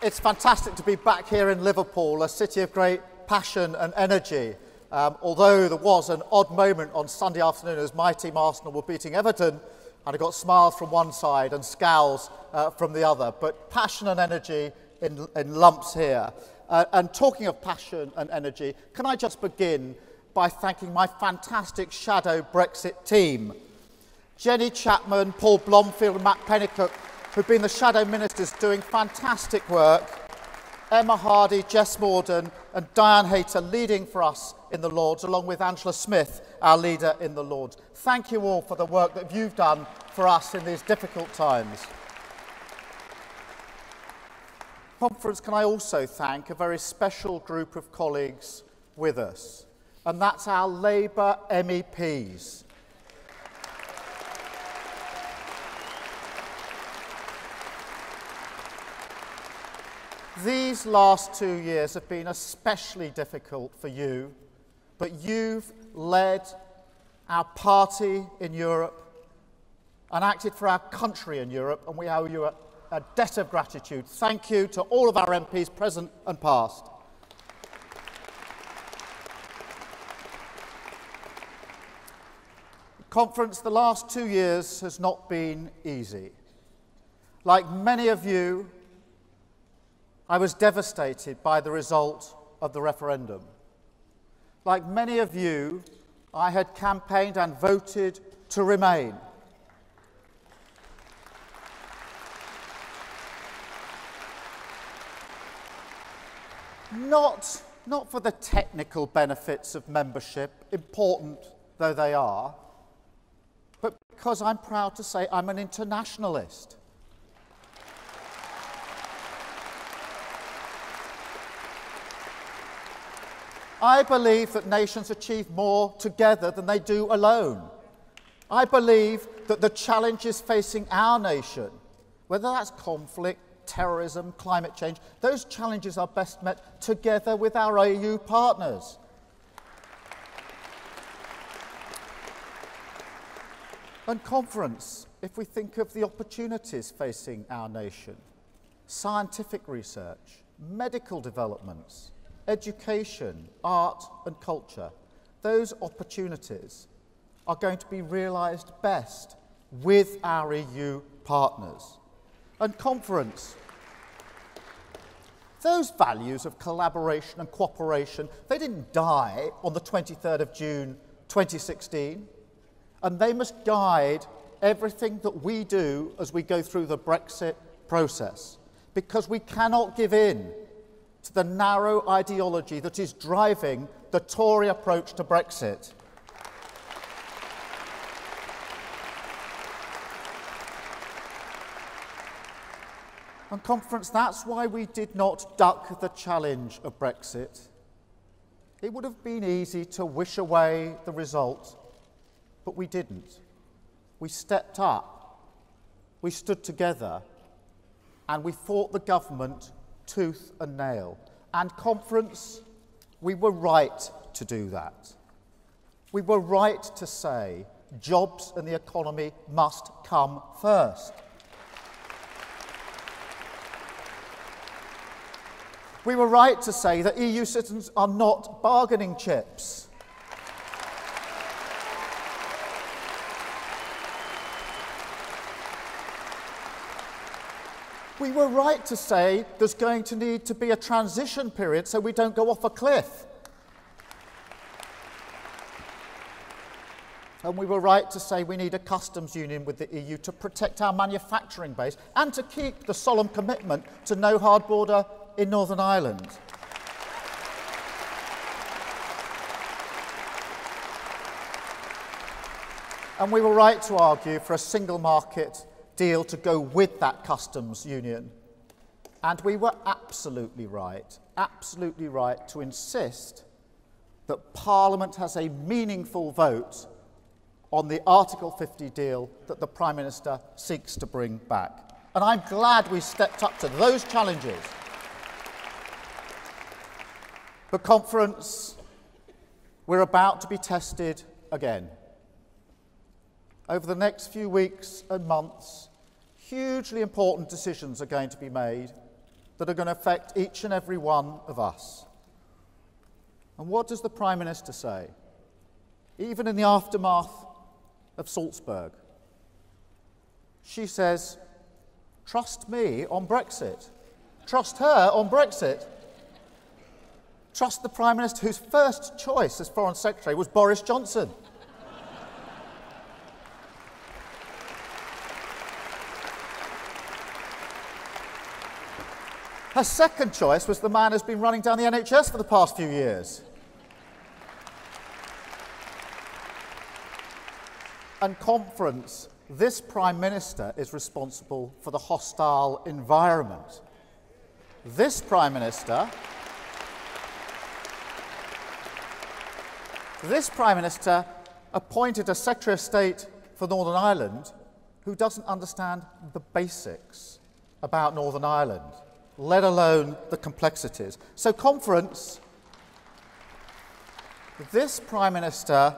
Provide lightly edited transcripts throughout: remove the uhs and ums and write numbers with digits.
It's fantastic to be back here in Liverpool, a city of great passion and energy. Although there was an odd moment on Sunday afternoon as my team Arsenal were beating Everton, and I got smiles from one side and scowls from the other. But passion and energy in lumps here. And talking of passion and energy, can I just begin by thanking my fantastic shadow Brexit team. Jenny Chapman, Paul Blomfield and Matt Pennicook, who've been the shadow ministers doing fantastic work. Emma Hardy, Jess Morden and Diane Hayter leading for us in the Lords, along with Angela Smith, our leader in the Lords. Thank you all for the work that you've done for us in these difficult times. Conference, can I also thank a very special group of colleagues with us, and that's our Labour MEPs. These last 2 years have been especially difficult for you, but you've led our party in Europe and acted for our country in Europe, and we owe you a debt of gratitude. Thank you to all of our MPs, present and past. Conference, the last 2 years has not been easy. Like many of you, I was devastated by the result of the referendum. Like many of you, I had campaigned and voted to remain. Not for the technical benefits of membership, important though they are, but because I'm proud to say I'm an internationalist. I believe that nations achieve more together than they do alone. I believe that the challenges facing our nation, whether that's conflict, terrorism, climate change, those challenges are best met together with our EU partners. And Conference, if we think of the opportunities facing our nation, scientific research, medical developments, education, art and culture, those opportunities are going to be realised best with our EU partners. And Conference, those values of collaboration and cooperation, they didn't die on the 23rd of June 2016, and they must guide everything that we do as we go through the Brexit process, because we cannot give in to the narrow ideology that is driving the Tory approach to Brexit. And Conference, that's why we did not duck the challenge of Brexit. It would have been easy to wish away the result, but we didn't. We stepped up, we stood together, and we fought the government tooth and nail. And Conference, we were right to do that. We were right to say jobs and the economy must come first. We were right to say that EU citizens are not bargaining chips. We were right to say there's going to need to be a transition period so we don't go off a cliff. And we were right to say we need a customs union with the EU to protect our manufacturing base and to keep the solemn commitment to no hard border in Northern Ireland. And we were right to argue for a single market deal to go with that customs union. And we were absolutely right to insist that Parliament has a meaningful vote on the Article 50 deal that the Prime Minister seeks to bring back. And I'm glad we stepped up to those challenges. The Conference, we're about to be tested again. Over the next few weeks and months, hugely important decisions are going to be made, that are going to affect each and every one of us. And what does the Prime Minister say? Even in the aftermath of Salzburg, she says, trust me on Brexit. Trust her on Brexit. Trust the Prime Minister whose first choice as Foreign Secretary was Boris Johnson. Her second choice was the man who's been running down the NHS for the past few years. And conference, this Prime Minister is responsible for the hostile environment. This Prime Minister appointed a Secretary of State for Northern Ireland who doesn't understand the basics about Northern Ireland, let alone the complexities. So, conference, this Prime Minister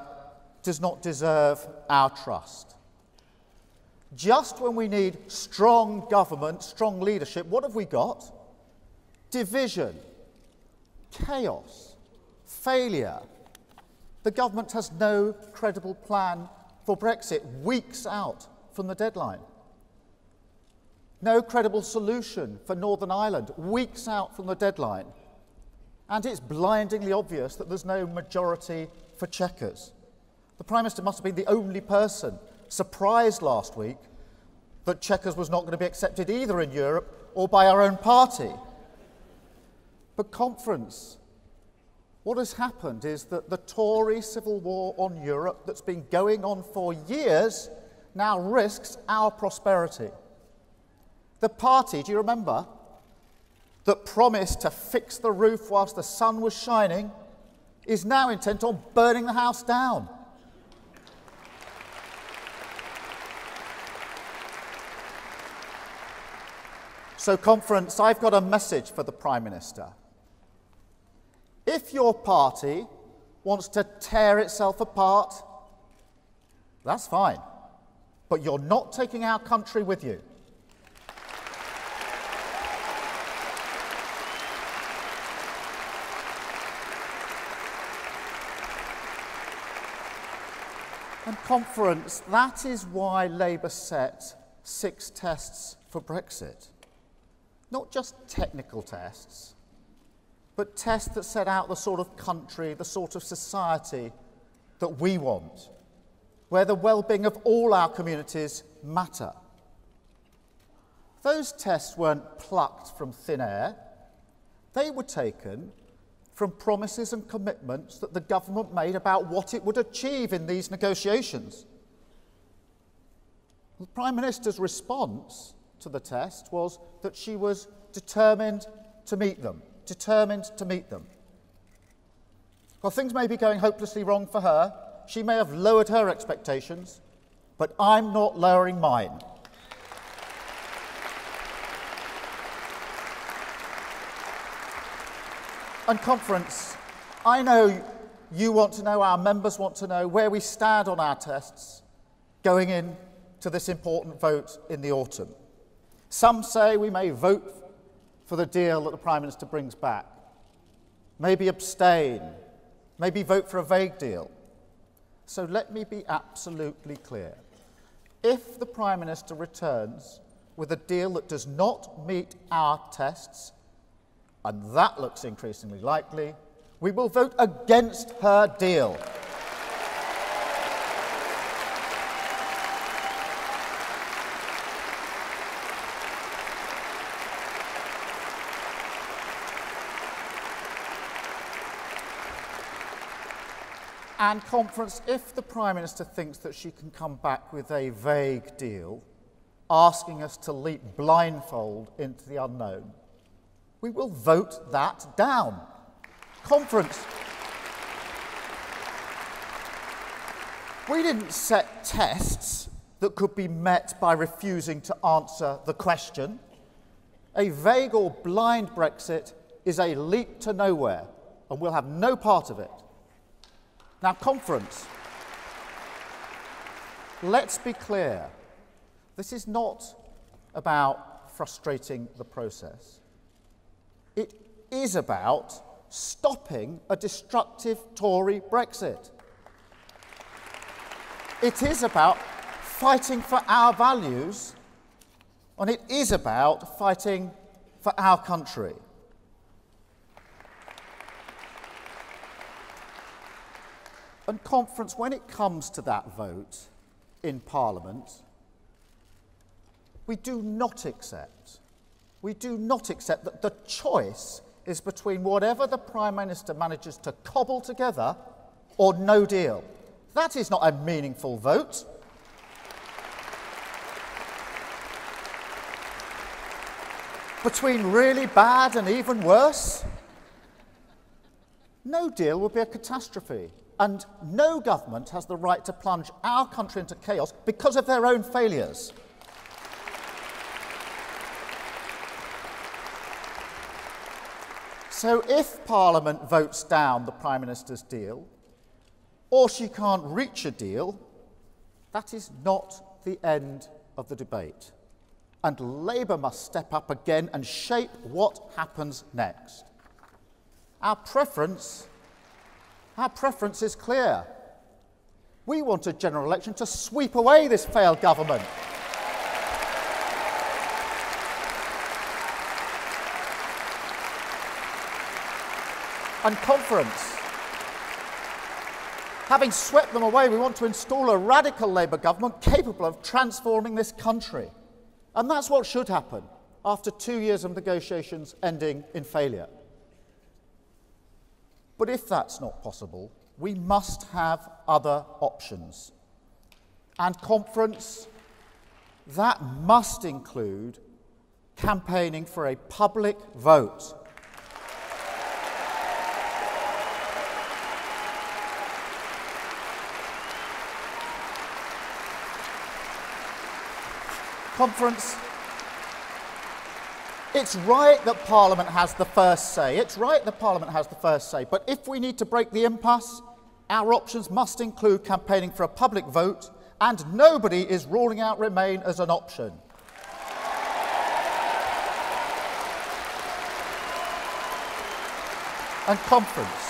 does not deserve our trust. Just when we need strong government, strong leadership, what have we got? Division, chaos, failure. The government has no credible plan for Brexit weeks out from the deadline. No credible solution for Northern Ireland weeks out from the deadline. And it's blindingly obvious that there's no majority for Chequers. The Prime Minister must have been the only person surprised last week that Chequers was not going to be accepted either in Europe or by our own party. But conference, what has happened is that the Tory civil war on Europe that's been going on for years now risks our prosperity. The party, do you remember, that promised to fix the roof whilst the sun was shining is now intent on burning the house down. So, conference, I've got a message for the Prime Minister. If your party wants to tear itself apart, that's fine. But you're not taking our country with you. And conference, that is why Labour set 6 tests for Brexit. Not just technical tests, but tests that set out the sort of country, the sort of society that we want, where the well-being of all our communities matter. Those tests weren't plucked from thin air. They were taken from promises and commitments that the government made about what it would achieve in these negotiations. The Prime Minister's response to the test was that she was determined to meet them. While things may be going hopelessly wrong for her, she may have lowered her expectations, but I'm not lowering mine. And conference, I know you want to know, our members want to know where we stand on our tests going into this important vote in the autumn. Some say we may vote for the deal that the Prime Minister brings back, maybe abstain, maybe vote for a vague deal. So let me be absolutely clear. If the Prime Minister returns with a deal that does not meet our tests, and that looks increasingly likely, we will vote against her deal. And conference, if the Prime Minister thinks that she can come back with a vague deal, asking us to leap blindfold into the unknown, we will vote that down. Conference, we didn't set tests that could be met by refusing to answer the question. A vague or blind Brexit is a leap to nowhere, and we'll have no part of it. Now, conference, let's be clear. This is not about frustrating the process. It is about stopping a destructive Tory Brexit. It is about fighting for our values, and it is about fighting for our country. And Conference, when it comes to that vote in Parliament, we do not accept that the choice is between whatever the Prime Minister manages to cobble together or no deal. That is not a meaningful vote. Between really bad and even worse, no deal would be a catastrophe. And no government has the right to plunge our country into chaos because of their own failures. So if Parliament votes down the Prime Minister's deal, or she can't reach a deal, that is not the end of the debate. And Labour must step up again and shape what happens next. Our preference is clear. We want a general election to sweep away this failed government. And Conference, having swept them away, we want to install a radical Labour government capable of transforming this country. And that's what should happen after 2 years of negotiations ending in failure. But if that's not possible, we must have other options. And Conference, that must include campaigning for a public vote. Conference, it's right that Parliament has the first say. It's right that Parliament has the first say. But if we need to break the impasse, our options must include campaigning for a public vote, and nobody is ruling out Remain as an option. And Conference,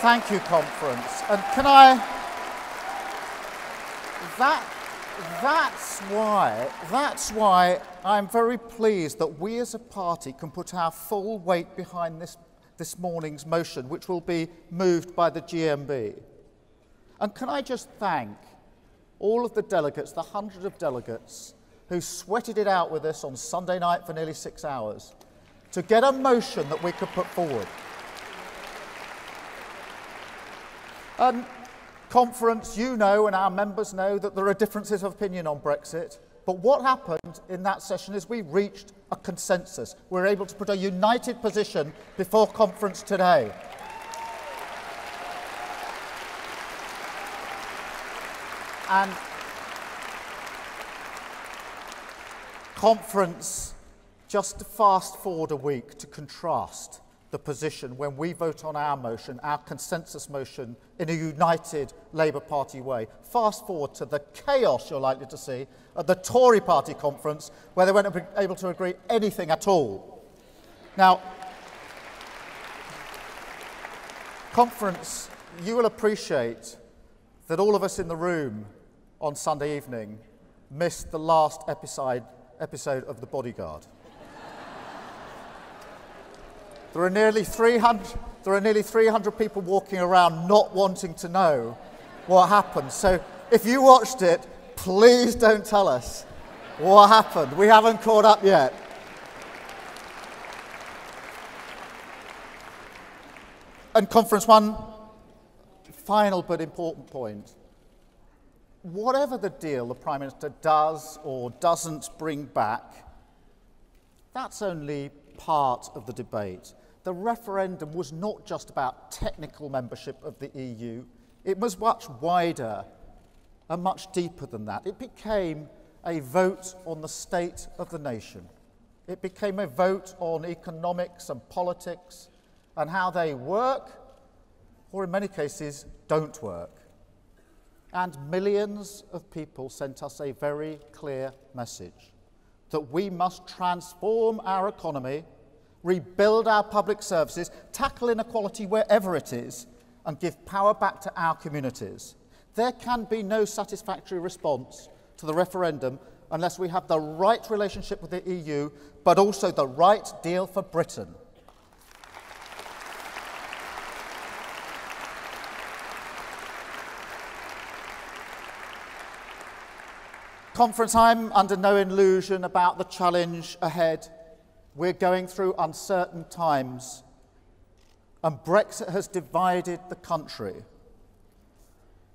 Thank you, Conference. And can I... That's why I'm very pleased that we as a party can put our full weight behind this morning's motion, which will be moved by the GMB. And can I just thank all of the delegates, the hundreds of delegates, who sweated it out with us on Sunday night for nearly 6 hours to get a motion that we could put forward. Conference, you know, and our members know that there are differences of opinion on Brexit. But what happened in that session is we reached a consensus. We're able to put a united position before Conference today. And Conference, just to fast forward a week to contrast the position when we vote on our motion, our consensus motion, in a united Labour Party way. Fast forward to the chaos you're likely to see at the Tory Party conference, where they weren't able to agree anything at all. Now, Conference, you will appreciate that all of us in the room on Sunday evening missed the last episode of The Bodyguard. There are nearly 300 people walking around not wanting to know what happened. So if you watched it, please don't tell us what happened. We haven't caught up yet. And Conference, one final but important point. Whatever the deal the Prime Minister does or doesn't bring back, That's only part of the debate. The referendum was not just about technical membership of the EU. It was much wider and much deeper than that. It became a vote on the state of the nation. It became a vote on economics and politics and how they work, or in many cases, don't work. And millions of people sent us a very clear message that we must transform our economy, rebuild our public services, tackle inequality wherever it is, and give power back to our communities. There can be no satisfactory response to the referendum unless we have the right relationship with the EU, but also the right deal for Britain. Conference, I'm under no illusion about the challenge ahead. We're going through uncertain times, and Brexit has divided the country.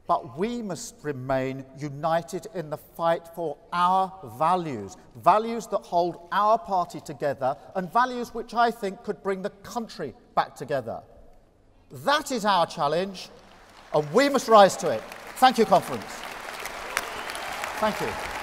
But we must remain united in the fight for our values, values that hold our party together, and values which I think could bring the country back together. That is our challenge, and we must rise to it. Thank you, Conference. Thank you.